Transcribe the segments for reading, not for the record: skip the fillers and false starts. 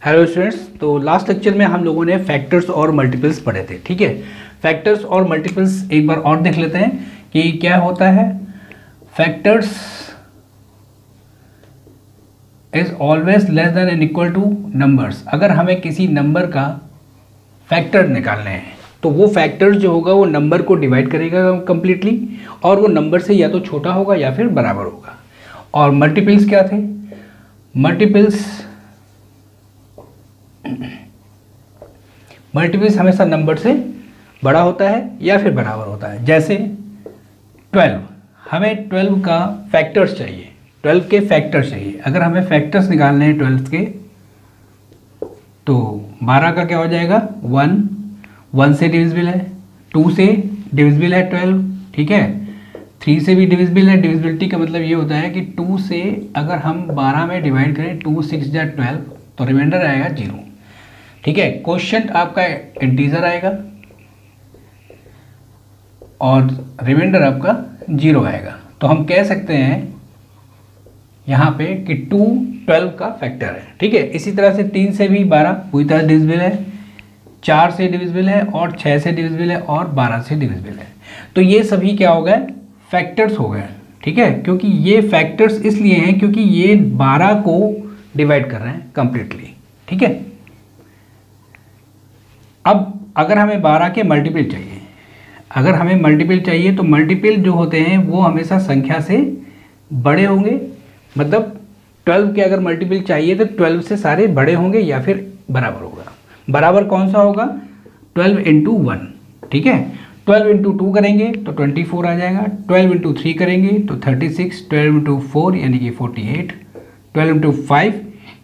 Hello students, तो last lecture में हम लोगों ने फैक्टर्स और मल्टीपल्स पढ़े थे। ठीक है, फैक्टर्स और मल्टीपल्स एक बार और देख लेते हैं कि क्या होता है। Factors is always less than and equal two numbers. अगर हमें किसी नंबर का फैक्टर निकालने हैं तो वो फैक्टर जो होगा वो नंबर को डिवाइड करेगा कंप्लीटली, और वो नंबर से या तो छोटा होगा या फिर बराबर होगा। और मल्टीपल्स क्या थे? मल्टीपल्स हमेशा नंबर से बड़ा होता है या फिर बराबर होता है। जैसे 12, हमें 12 का फैक्टर्स चाहिए, 12 के फैक्टर्स चाहिए। अगर हमें फैक्टर्स निकालने हैं 12 के, तो 12 का क्या हो जाएगा? 1 से डिविजिबल है, 2 से डिविजिबल है 12, ठीक है, 3 से भी डिविजिबल है। डिविजिबिलिटी का मतलब ये होता है कि 2 से अगर हम 12 में डिवाइड करें, 2 6 जा 12, तो रिमाइंडर आएगा 0। ठीक है, क्वोशिएंट आपका इंटीजर आएगा और रिमाइंडर आपका 0 आएगा। तो हम कह सकते हैं यहाँ पे कि 2 12 का फैक्टर है। ठीक है, इसी तरह से 3 से भी 12 पूरी तरह डिविजिबल है, 4 से डिविजिबल है और 6 से डिविजिबल है और 12 से डिविजिबल है। तो ये सभी क्या हो गए? फैक्टर्स हो गए। ठीक है, क्योंकि ये फैक्टर्स इसलिए हैं क्योंकि ये 12 को डिवाइड कर रहे हैं कंप्लीटली। ठीक है, अब अगर हमें 12 के मल्टीपल चाहिए, तो मल्टीपल जो होते हैं वो हमेशा संख्या से बड़े होंगे। मतलब 12 के अगर मल्टीपल चाहिए तो 12 से सारे बड़े होंगे या फिर बराबर होगा। बराबर कौन सा होगा? 12 इंटू 1। ठीक है, 12 इंटू 2 करेंगे तो 24 आ जाएगा, 12 इंटू 3 करेंगे तो 36, 12 इंटू 4 यानी कि 48, 12 इंटू 5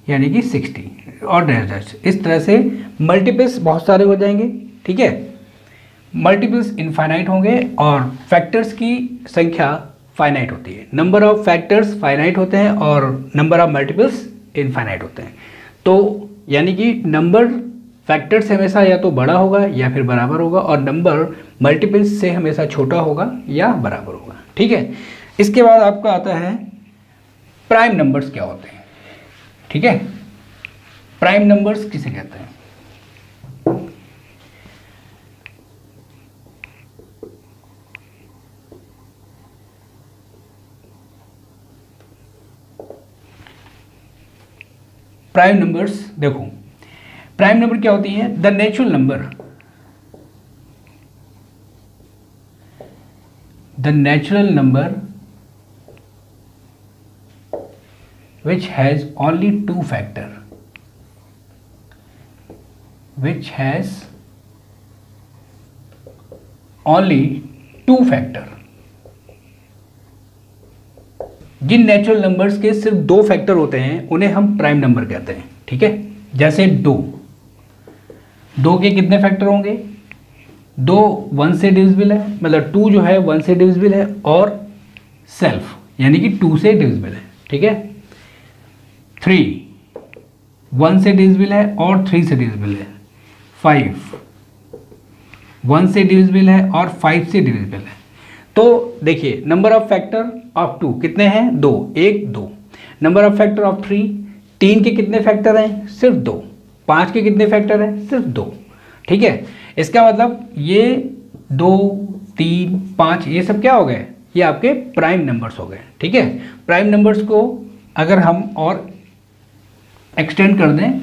यानी कि 60 और डैश। इस तरह से मल्टीपल्स बहुत सारे हो जाएंगे। ठीक है, मल्टीपल्स इनफाइनाइट होंगे और फैक्टर्स की संख्या फाइनाइट होती है। नंबर ऑफ फैक्टर्स फाइनाइट होते हैं और नंबर ऑफ मल्टीपल्स इनफाइनाइट होते हैं। तो यानी कि नंबर फैक्टर से हमेशा या तो बड़ा होगा या फिर बराबर होगा, और नंबर मल्टीपल्स से हमेशा छोटा होगा या बराबर होगा। ठीक है, इसके बाद आपका आता है प्राइम नंबर्स क्या होते हैं। ठीक है, प्राइम नंबर्स किसे कहते हैं? प्राइम नंबर्स देखो, प्राइम नंबर क्या होती है? The natural number which has only two factor, जिन नेचुरल नंबर्स के सिर्फ 2 फैक्टर होते हैं उन्हें हम प्राइम नंबर कहते हैं। ठीक है, जैसे 2 के कितने फैक्टर होंगे? 2 1 से डिविजिबल है, मतलब 2 जो है 1 से डिविजिबल है, और सेल्फ यानी कि 2 से डिविजिबल है। ठीक है, 3 1 से डिविजिबल है और 3 से डिविजिबल है। 5 1 से डिविजिबल है और 5 से डिविजिबल है। तो देखिए, नंबर ऑफ फैक्टर ऑफ 2 कितने हैं? 2, 1 2। नंबर ऑफ फैक्टर ऑफ 3 के कितने फैक्टर हैं? सिर्फ 2। 5 के कितने फैक्टर हैं? सिर्फ 2। ठीक है, इसका मतलब ये 2 3 5 ये सब क्या हो गए? ये आपके प्राइम नंबर्स हो गए। ठीक है, प्राइम नंबर्स को अगर हम और एक्सटेंड कर दें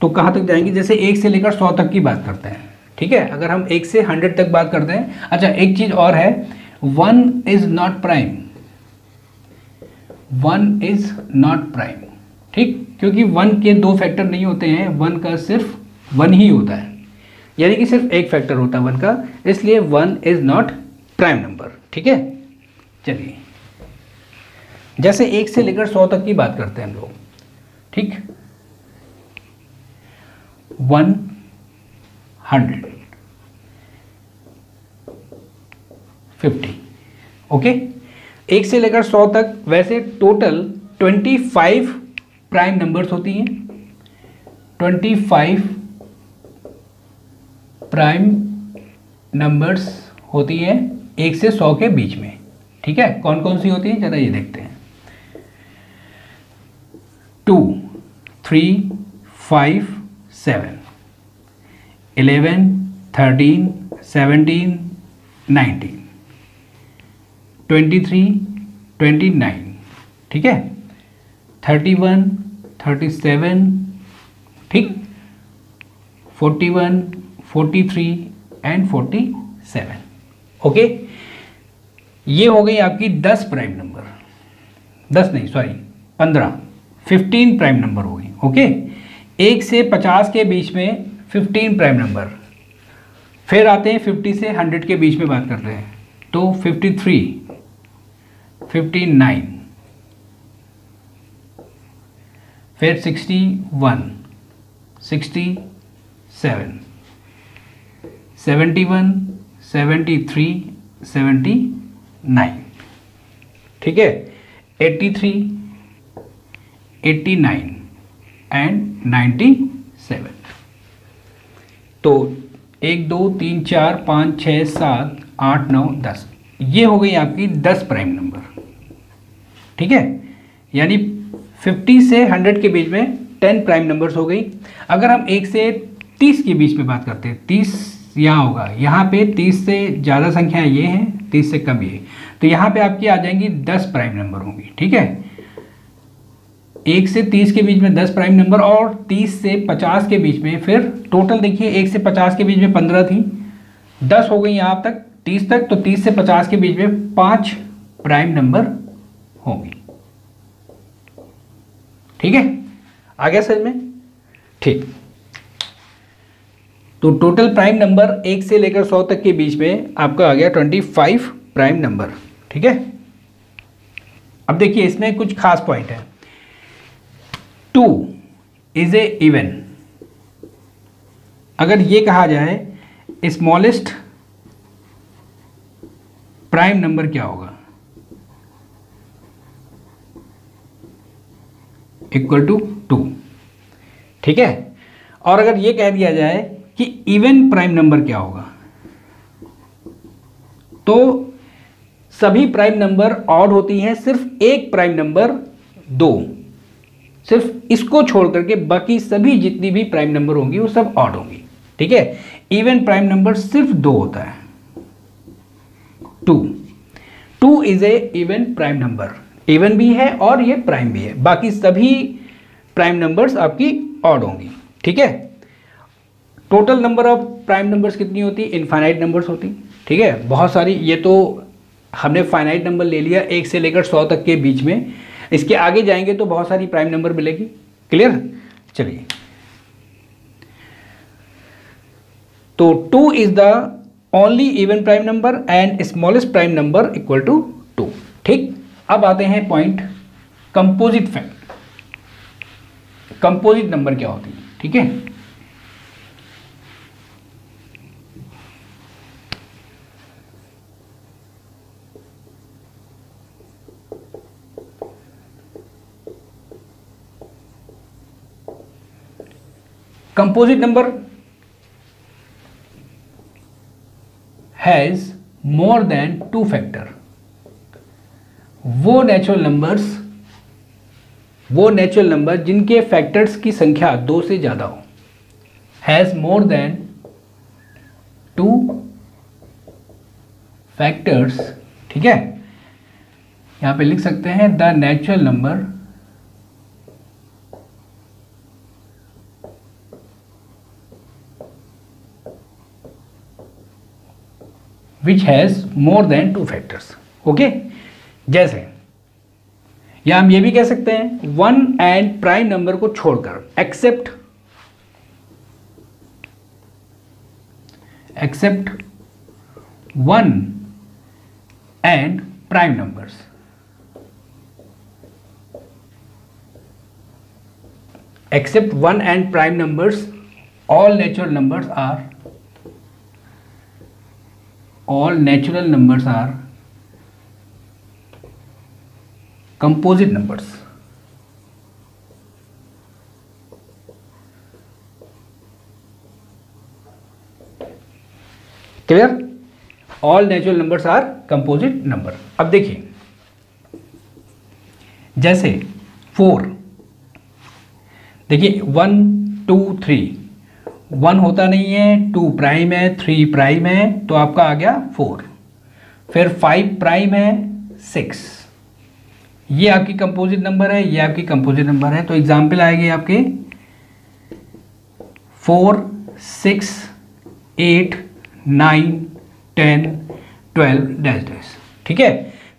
तो कहाँ तक जाएंगे? जैसे 1 से लेकर 100 तक की बात करते हैं। ठीक है, अगर हम 1 से 100 तक बात करते हैं। अच्छा, एक चीज और है, 1 is not prime. 1 is not prime, ठीक, क्योंकि 1 के 2 फैक्टर नहीं होते हैं, 1 का सिर्फ 1 ही होता है, यानी कि सिर्फ एक फैक्टर होता है 1 का, इसलिए 1 इज नॉट प्राइम नंबर। ठीक है, चलिए जैसे 1 से लेकर 100 तक की बात करते हैं हम लोग। ठीक, 100, 50। ओके, 1 से लेकर 100 तक वैसे टोटल 25 प्राइम नंबर्स होती हैं। 25 प्राइम नंबर्स होती हैं 1 से 100 के बीच में। ठीक है, कौन कौन सी होती है जरा ये देखते हैं। 2 3 5 7, 11 13 17 19, 23 29, ठीक है, 31 37, ठीक, 41 43 एंड 47। ओके, ये हो गई आपकी 10 प्राइम नंबर, 10 नहीं सॉरी 15 प्राइम नंबर हो गई। ओके, 1 से 50 के बीच में 15 प्राइम नंबर। फिर आते हैं 50 से 100 के बीच में बात करते हैं, तो 53 59, फिर 61 67 71 73 79, ठीक है, 83 89 एंड 97। तो 1 2 3 4 5 6 7 8 9 10, ये हो गई आपकी 10 प्राइम नंबर, ठीक है। यानी 50 से 100 के बीच में 10 प्राइम नंबर्स हो गई। अगर हम 1 से 30 के बीच में बात करते हैं, 30 यहाँ होगा, यहाँ पे 30 से ज़्यादा संख्या ये है, 30 से कम ये, तो यहाँ पे आपकी आ जाएंगी 10 प्राइम नंबर होंगी, ठीक है। 1 से 30 के बीच में 10 प्राइम नंबर, और 30 से 50 के बीच में, फिर टोटल देखिए 1 से 50 के बीच में 15 थी, 10 हो गई यहाँ तक 30 तक, तो 30 से 50 के बीच में 5 प्राइम नंबर होंगी, ठीक है। आ गया समझ में? ठीक। तो टोटल प्राइम नंबर 1 से लेकर 100 तक के बीच में आपका आ गया 25 प्राइम नंबर, ठीक है। अब देखिए इसमें कुछ खास पॉइंट है। 2 इज ए इवन, अगर ये कहा जाए स्मॉलेस्ट प्राइम नंबर क्या होगा, इक्वल टू 2, ठीक है। और अगर ये कह दिया जाए कि इवन प्राइम नंबर क्या होगा, तो सभी प्राइम नंबर ऑड होती हैं, सिर्फ एक प्राइम नंबर 2, सिर्फ इसको छोड़ करके बाकी सभी जितनी भी प्राइम नंबर होंगी वो सब ऑड होंगी, ठीक है। इवन प्राइम नंबर सिर्फ 2 होता है, 2 is a even prime number, even भी है और ये प्राइम भी है, बाकी सभी प्राइम नंबर्स आपकी ऑड होंगी, ठीक है। Total number of prime numbers कितनी होती, इनफाइनाइट नंबर्स होती, ठीक है, बहुत सारी। ये तो हमने फाइनाइट नंबर ले लिया 1 से लेकर 100 तक के बीच में, इसके आगे जाएंगे तो बहुत सारी प्राइम नंबर मिलेगी, क्लियर। चलिए, तो 2 is the only even prime number and smallest prime number equal to 2, ठीक। अब आते हैं point composite fact, composite number क्या होती है, ठीक है। Composite number has more than 2 factor, वो नेचुरल नंबर जिनके फैक्टर्स की संख्या 2 से ज्यादा हो, हैज मोर देन 2 फैक्टर्स, ठीक है। यहां पे लिख सकते हैं the natural number which has more than 2 factors, okay. जैसे या हम ये भी कह सकते हैं 1 एंड प्राइम नंबर को छोड़कर, except 1 and prime numbers, except 1 and prime numbers, all natural numbers are composite numbers, clear। all natural numbers are composite number। अब देखिए जैसे 4, देखिए 1 2 3, 1 होता नहीं है, 2 प्राइम है, 3 प्राइम है, तो आपका आ गया 4, फिर 5 प्राइम है, 6। ये आपकी कंपोजिट नंबर है, ये आपकी कंपोजिट नंबर है। तो एग्जाम्पल आएंगे आपके 4 6 8 9 10 12 डैश डैश। ठीक है,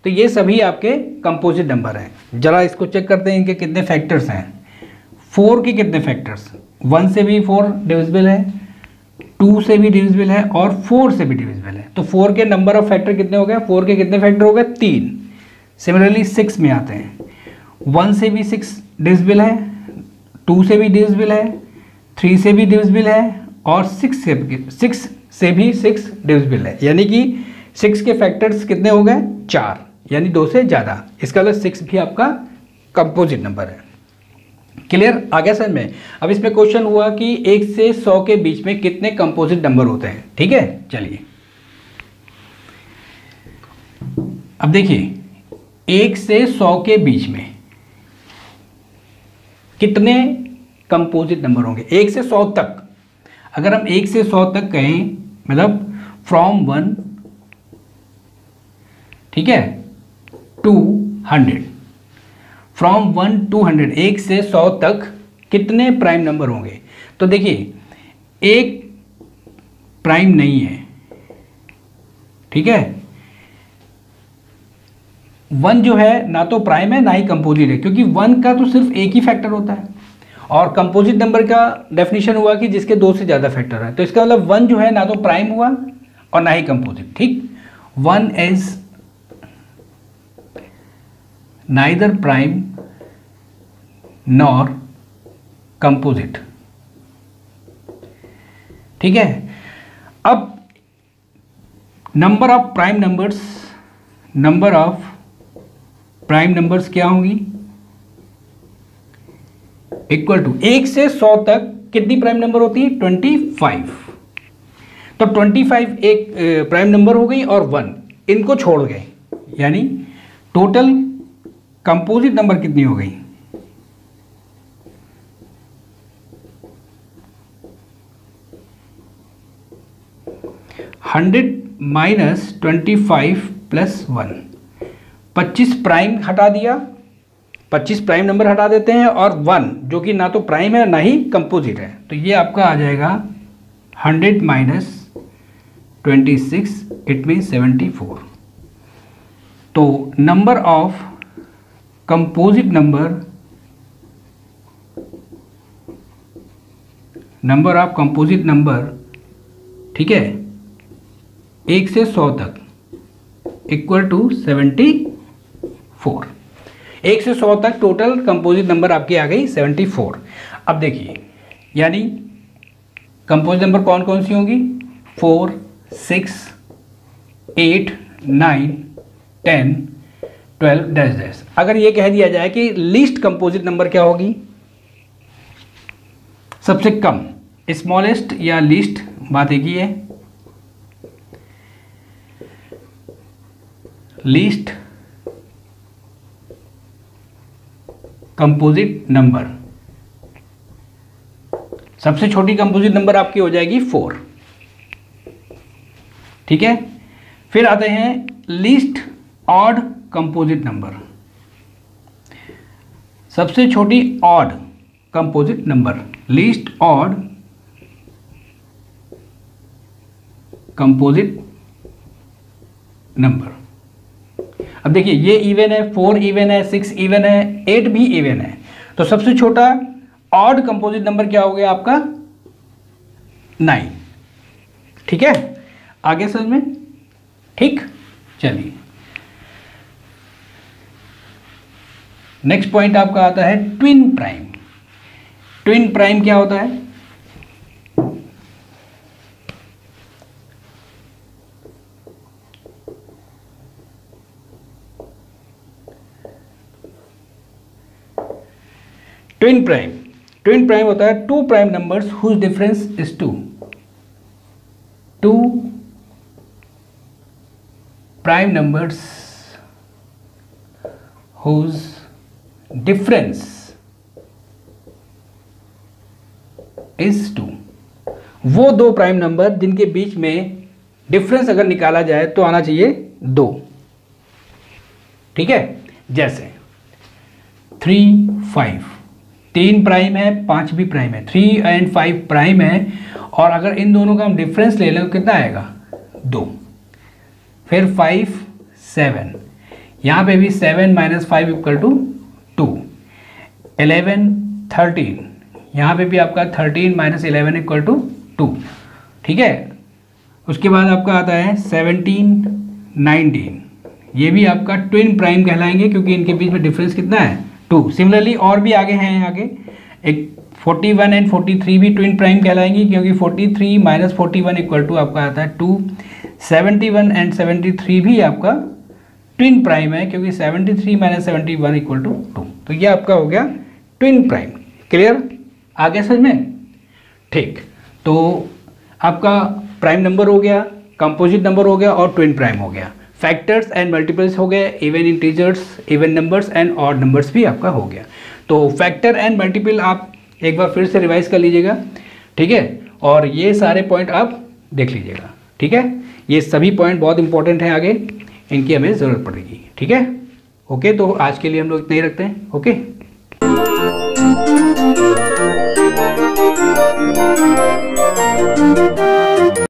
तो ये सभी आपके कंपोजिट नंबर हैं। जरा इसको चेक करते हैं इनके कितने फैक्टर्स हैं। 4 के कितने फैक्टर्स, 1 से भी 4 डिविजिबल है, 2 से भी डिविजिबल है और 4 से भी डिविजिबल है। तो 4 के नंबर ऑफ फैक्टर कितने हो गए, 4 के कितने फैक्टर हो गए, 3। सिमिलरली 6 में आते हैं, 1 से भी 6 डिविजिबल है, 2 से भी डिविजिबल है, 3 से भी डिविजिबल है और 6 से भी 6 डिविजिबल है। यानी कि 6 के फैक्टर्स कितने हो गए, 4, यानी 2 से ज़्यादा। इसका मतलब 6 भी आपका कंपोजिट नंबर है। क्लियर, आगे समझ में। अब इसमें क्वेश्चन हुआ कि 1 से 100 के बीच में कितने कंपोजिट नंबर होते हैं। ठीक है, चलिए अब देखिए 1 से 100 के बीच में कितने कंपोजिट नंबर होंगे। 1 से 100 तक, अगर हम 1 से 100 तक कहें, मतलब फ्रॉम 1, ठीक है, टू 100, फ्रॉम 1 to 100, 1 से 100 तक कितने प्राइम नंबर होंगे। तो देखिए एक प्राइम नहीं है, ठीक है, 1 जो है ना तो प्राइम है ना ही कंपोजिट है, क्योंकि 1 का तो सिर्फ एक ही फैक्टर होता है और कंपोजिट नंबर का डेफिनेशन हुआ कि जिसके 2 से ज़्यादा फैक्टर है। तो इसका मतलब 1 जो है ना तो प्राइम हुआ और ना ही कंपोजिट। ठीक, 1 is neither prime nor composite. ठीक है, अब नंबर ऑफ प्राइम नंबर्स क्या होंगी, इक्वल टू 1 से 100 तक कितनी प्राइम नंबर होती है, 25। तो 25 एक प्राइम नंबर हो गई और 1 इनको छोड़ गए, यानी टोटल कंपोजिट नंबर कितनी हो गई, 100 माइनस 25 प्लस 1, 25 प्राइम हटा दिया, 25 प्राइम नंबर हटा देते हैं और 1 जो कि ना तो प्राइम है ना ही कंपोजिट है, तो ये आपका आ जाएगा 100 माइनस 26, इट मीन 74। तो नंबर ऑफ कंपोजिट नंबर, ठीक है, 1 से 100 तक इक्वल टू 74। 1 से 100 तक टोटल कंपोजिट नंबर आपकी आ गई 74। अब देखिए, यानी कंपोजिट नंबर कौन कौन सी होंगी, 4 6 8 9 10 12 डैश डैश। अगर ये कह दिया जाए कि लीस्ट कंपोजिट नंबर क्या होगी, सबसे कम, स्मॉलेस्ट या लीस्ट, बात एक ही है। लीस्ट कंपोजिट नंबर, सबसे छोटी कंपोजिट नंबर आपकी हो जाएगी 4। ठीक है, फिर आते हैं लीस्ट ऑड कंपोजिट नंबर, सबसे छोटी odd composite number, least odd composite number. अब देखिए ये इवन है, 4 इवन है, 6 इवन है, 8 भी इवन है, तो सबसे छोटा ऑड कंपोजिट नंबर क्या हो गया आपका, 9। ठीक है, आगे समझ में। ठीक, चलिए नेक्स्ट पॉइंट आपका आता है ट्विन प्राइम। ट्विन प्राइम क्या होता है, ट्विन प्राइम होता है 2 prime numbers whose difference is 2 prime numbers whose difference is 2। वो दो प्राइम नंबर जिनके बीच में डिफरेंस अगर निकाला जाए तो आना चाहिए 2। ठीक है, जैसे 3 5, 3 प्राइम है, 5 भी प्राइम है, 3 एंड 5 प्राइम है, और अगर इन दोनों का हम डिफरेंस ले लें तो कितना आएगा 2। फिर 5 7, यहाँ पे भी 7 - 5 इक्वल टू 2। 11 13, यहाँ पे भी आपका 13 - 11 इक्वल टू 2। ठीक है, उसके बाद आपका आता है 17 19, ये भी आपका ट्विन प्राइम कहलाएंगे क्योंकि इनके बीच में डिफरेंस कितना है 2। सिमिलरली और भी आगे हैं, आगे एक 41 एंड 43 भी ट्विन प्राइम कहलाएंगी क्योंकि 43 - 41 इक्वल टू आपका आता है 2। 71 एंड 73 भी आपका ट्विन प्राइम है क्योंकि 73 - 71 इक्वल टू 2। तो ये आपका हो गया ट्विन प्राइम। क्लियर, आगे समझ में? ठीक, तो आपका प्राइम नंबर हो गया, कंपोजिट नंबर हो गया और ट्विन प्राइम हो गया। फैक्टर्स एंड मल्टीपल्स हो गए, even integers, even numbers and odd numbers भी आपका हो गया। तो फैक्टर एंड मल्टीपल आप एक बार फिर से रिवाइज कर लीजिएगा। ठीक है, और ये सारे पॉइंट आप देख लीजिएगा। ठीक है, ये सभी पॉइंट बहुत इंपॉर्टेंट हैं, आगे इनकी हमें ज़रूरत पड़ेगी। ठीक है, ओके, तो आज के लिए हम लोग इतना ही रखते हैं। ओके।